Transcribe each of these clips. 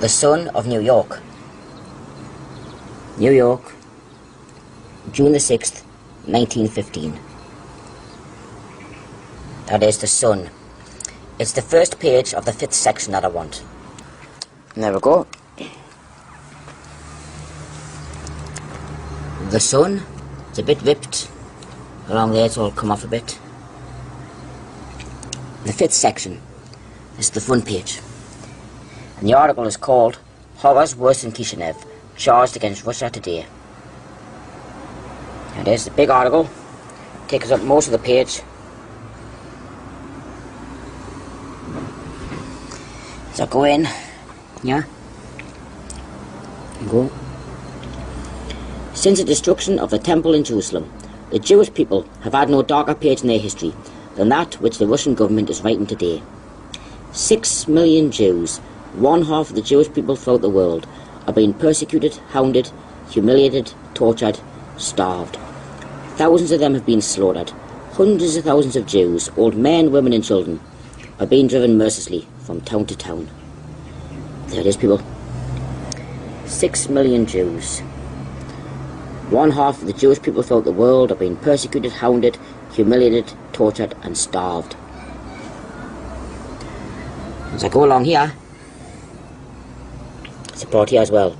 The Sun of New York. New York, June the 6th, 1915. That is the Sun. It's the first page of the 5th section that I want. And there we go. The Sun, it's a bit ripped along there, it's all come off a bit. The 5th section, this is the front page. And the article is called Horrors Worse than Kishinev, Charged Against Russia Today. And there's the big article, takes up most of the page. So go in, yeah, go. Since the destruction of the temple in Jerusalem, the Jewish people have had no darker page in their history than that which the Russian government is writing today. 6 million Jews, one half of the Jewish people throughout the world, are being persecuted, hounded, humiliated, tortured, starved. Thousands of them have been slaughtered. Hundreds of thousands of Jews, old men, women and children, are being driven mercilessly from town to town. There it is, people. 6 million Jews. One half of the Jewish people throughout the world are being persecuted, hounded, humiliated, tortured and starved. As I go along here, support here as well.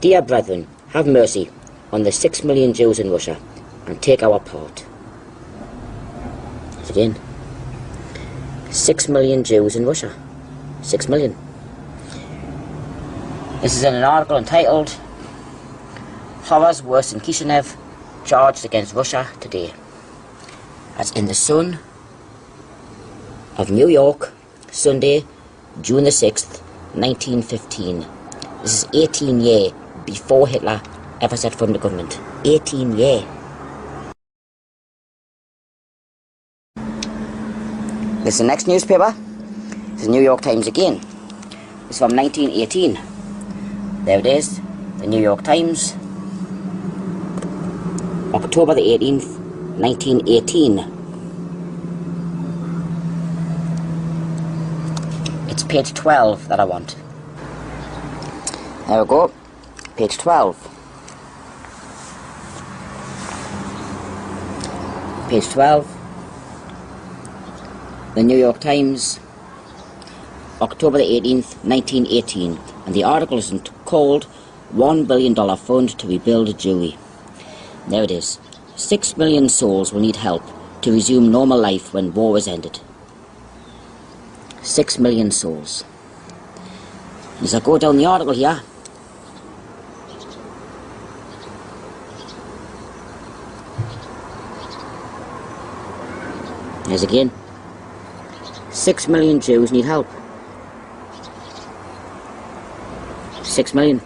Dear brethren, have mercy on the 6 million Jews in Russia and take our part. Again, 6 million Jews in Russia. 6 million. This is in an article entitled Horrors Worse than Kishinev, Charged Against Russia Today. That's in the Sun of New York, Sunday, June the 6th, 1915. This is 18 years before Hitler ever set foot in the government. 18 years. This is the next newspaper. This is the New York Times again. It's from 1918. There it is, the New York Times. October the 18th, 1918. It's page 12 that I want. There we go, page 12. Page 12. The New York Times, October the 18th, 1918. And the article is called $1 billion Fund to Rebuild Jewry. There it is. 6 million souls will need help to resume normal life when war is ended. 6 million souls. As I go down the article here, there's again, 6 million Jews need help. 6 million.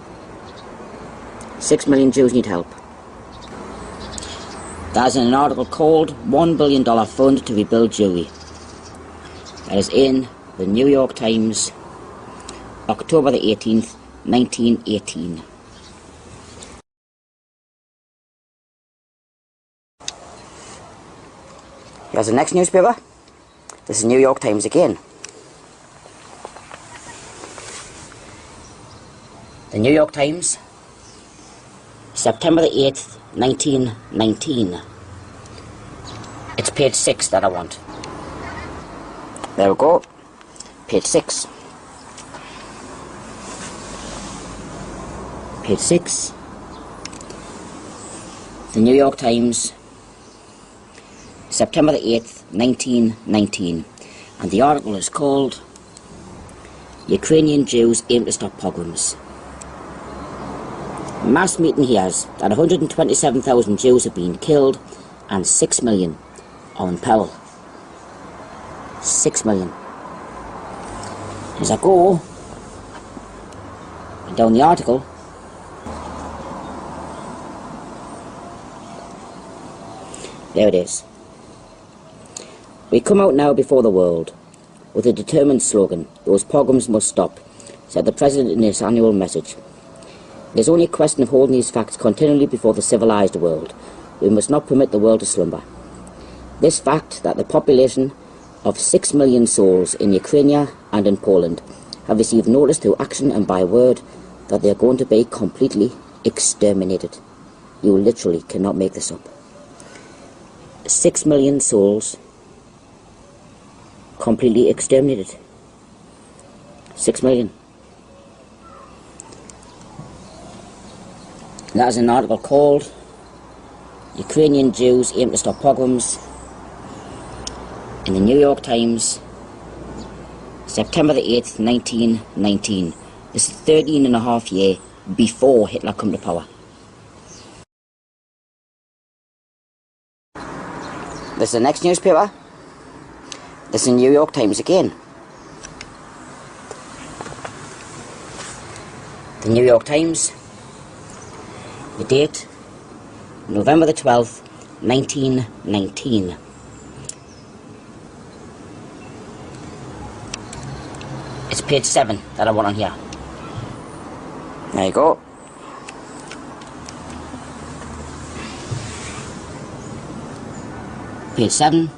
6 million Jews need help. That's in an article called $1 billion Fund to Rebuild Jewry. That is in the New York Times, October the 18th, 1918. Here's the next newspaper. This is New York Times again. The New York Times, September the 8th, 1919. It's page 6 that I want. There we go. Page 6. Page 6. The New York Times, September the 8th, 1919. And the article is called Ukrainian Jews Aim to Stop Pogroms. Mass meeting hears that 127,000 Jews have been killed and 6 million are in peril. 6 million. As I go down the article, there it is. We come out now before the world with a determined slogan, those pogroms must stop, said the President in his annual message. It is only a question of holding these facts continually before the civilized world. We must not permit the world to slumber. This fact that the population of 6 million souls in Ukraine and in Poland have received notice through action and by word that they are going to be completely exterminated. You literally cannot make this up. 6 million souls completely exterminated. 6 million. That is an article called Ukrainian Jews Aim to Stop Pogroms in the New York Times, September the 8th, 1919. This is 13 and a half years before Hitler come to power. This is the next newspaper. This is the New York Times again. The New York Times. The date, November the 12th, 1919. It's page 7 that I want on here. There you go. Page 7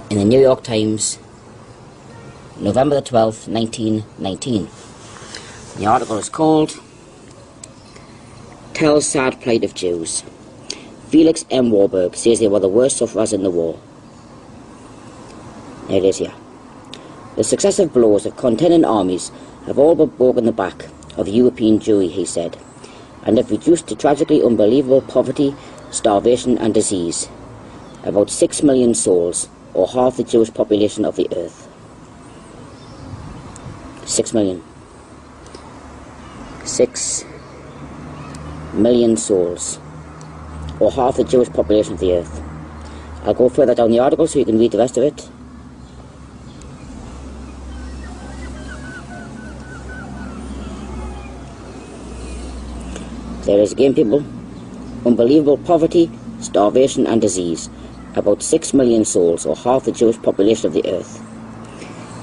in the New York Times, November the 12th, 1919. The article is called Tells Sad Plight of Jews. Felix M. Warburg says they were the worst sufferers in the war. There it is here. The successive blows of contending armies have all but broken the back of European Jewry, he said, and have reduced to tragically unbelievable poverty, starvation and disease about 6 million souls, or half the Jewish population of the earth. 6 million. 6 million souls, or half the Jewish population of the earth. I'll go further down the article so you can read the rest of it. There is again, people. Unbelievable poverty, starvation and disease. About 6 million souls, or half the Jewish population of the earth.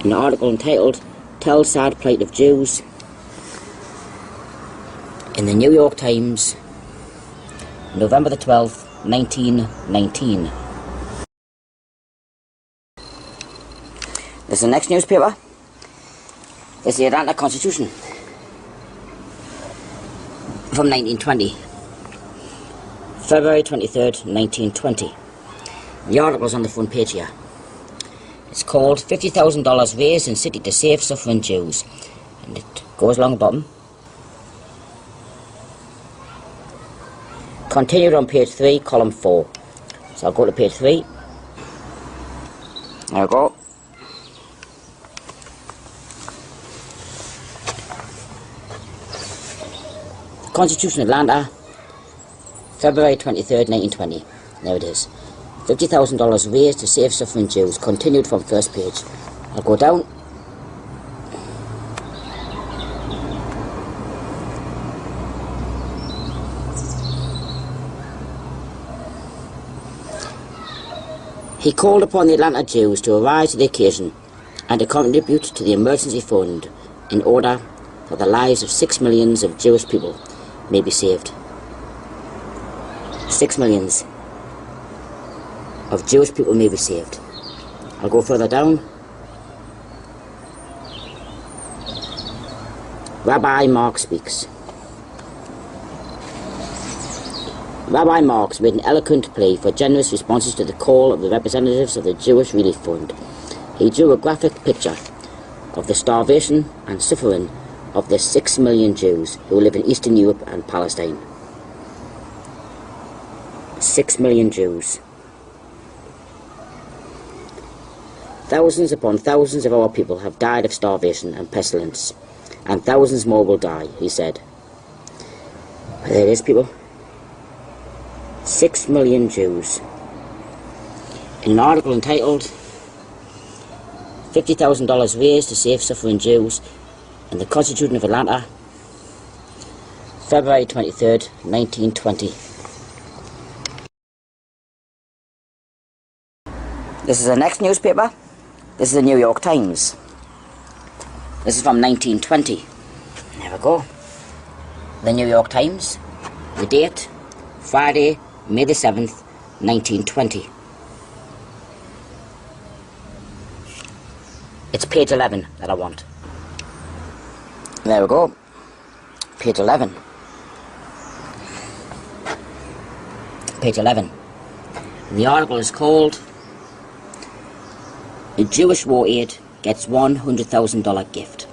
An article entitled Tell Sad Plight of Jews in the New York Times, November the 12th, 1919. This is the next newspaper. This is the Atlanta Constitution from 1920. February 23rd, 1920. The article is on the front page here. It's called $50,000 raised in city to save suffering Jews. And it goes along the bottom. Continued on page 3, column 4. So I'll go to page 3. There we go. Constitution Atlanta, February 23rd, 1920. There it is. $50,000 raised to save suffering Jews. Continued from first page. I'll go down. He called upon the Atlanta Jews to arise to the occasion and to contribute to the emergency fund in order that the lives of 6 millions of Jewish people may be saved. 6 millions of Jewish people may be saved. I'll go further down. Rabbi Marx speaks. Rabbi Marx made an eloquent plea for generous responses to the call of the representatives of the Jewish Relief Fund. He drew a graphic picture of the starvation and suffering of the 6 million Jews who live in Eastern Europe and Palestine. 6 million Jews. Thousands upon thousands of our people have died of starvation and pestilence, and thousands more will die, he said. But there it is, people. 6 million Jews. In an article entitled $50,000 raised to save suffering Jews in the Constitution of Atlanta, February 23rd, 1920. This is the next newspaper. This is the New York Times. This is from 1920. There we go. The New York Times. The date, Friday, May the 7th, 1920. It's page 11 that I want. There we go. Page 11. Page 11. The article is called "The Jewish War Aid Gets $100,000 Gift."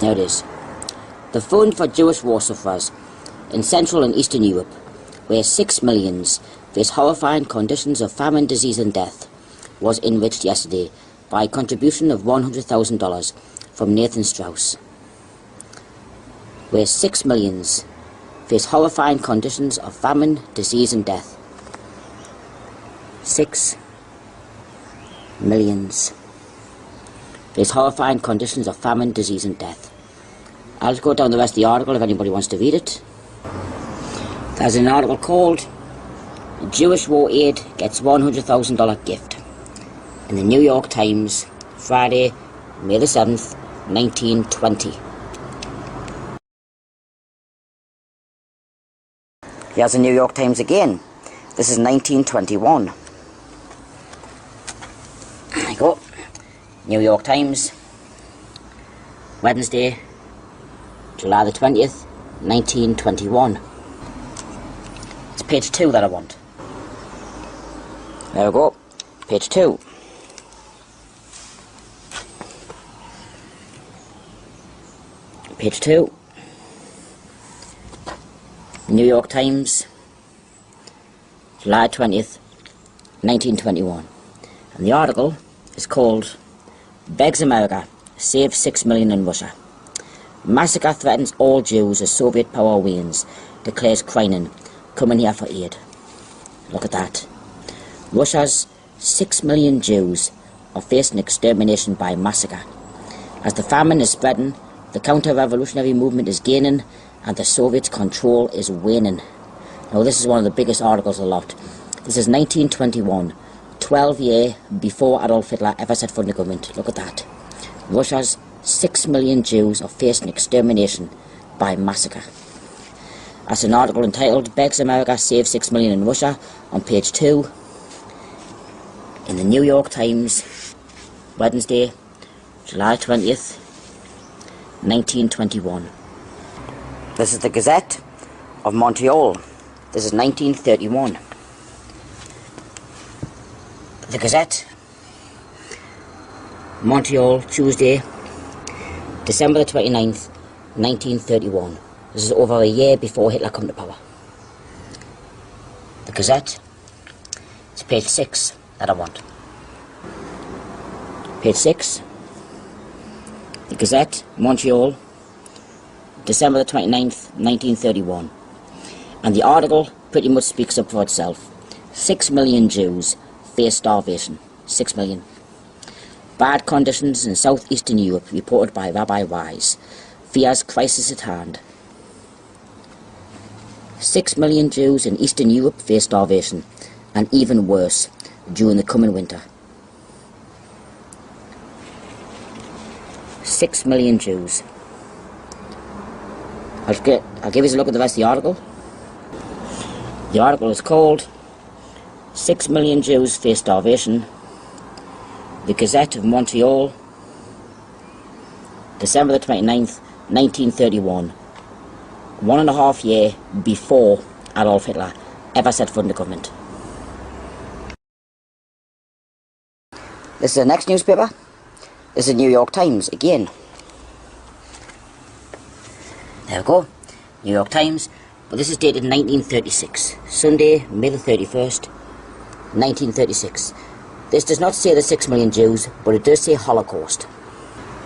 There it is. The Fund for Jewish War Sufferers in Central and Eastern Europe, where 6 million face horrifying conditions of famine, disease and death, was enriched yesterday by a contribution of $100,000 from Nathan Strauss. Where 6 million face horrifying conditions of famine, disease and death. 6 million face horrifying conditions of famine, disease and death. I'll just go down the rest of the article if anybody wants to read it. There's an article called "Jewish War Aid Gets $100,000 Gift" in the New York Times, Friday, May the 7th, 1920. Here's the New York Times again. This is 1921. There you go. New York Times, Wednesday, July the 20th, 1921. It's page 2 that I want. There we go. Page 2. Page 2. New York Times, July 20th, 1921. And the article is called "Begs America, Save 6 Million in Russia. Massacre threatens all Jews as Soviet power wanes, declares Kreinin, coming here for aid." Look at that. Russia's 6 million Jews are facing extermination by massacre. As the famine is spreading, the counter-revolutionary movement is gaining, and the Soviets' control is waning. Now this is one of the biggest articles of the lot. This is 1921, 12 years before Adolf Hitler ever set foot in the government. Look at that. Russia's 6 million Jews are facing extermination by massacre. That's an article entitled "Begs America, Save 6 Million in Russia" on page 2 in the New York Times, Wednesday, July 20th, 1921. This is the Gazette of Montreal. This is 1931. The Gazette, Montreal, Tuesday, December the 29th, 1931. This is over a year before Hitler came to power. The Gazette, it's page 6 that I want. Page 6. The Gazette, Montreal, December the 29th, 1931. And the article pretty much speaks up for itself. 6 million Jews face starvation. 6 million. Bad conditions in southeastern Europe reported by Rabbi Wise. Fears crisis at hand. 6 million Jews in Eastern Europe face starvation, and even worse during the coming winter. 6 million Jews. I'll give you a look at the rest of the article. The article is called "6 million Jews face starvation." The Gazette of Montreal, December the 29th, 1931. 1.5 years before Adolf Hitler ever set foot in the government. This is the next newspaper. This is the New York Times again. There we go. New York Times. But this is dated 1936. Sunday, May the 31st, 1936. This does not say the 6 million Jews, but it does say Holocaust.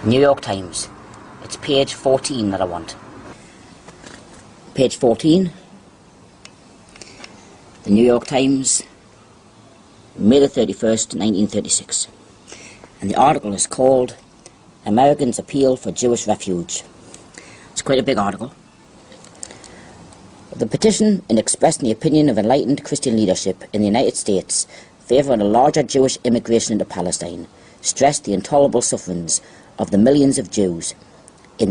New York Times. It's page 14 that I want. Page 14. The New York Times, May the 31st, 1936. And the article is called "Americans Appeal for Jewish Refuge." It's quite a big article. The petition, in expressing the opinion of enlightened Christian leadership in the United States favouring a larger Jewish immigration into Palestine, stressed the intolerable sufferings of the millions of Jews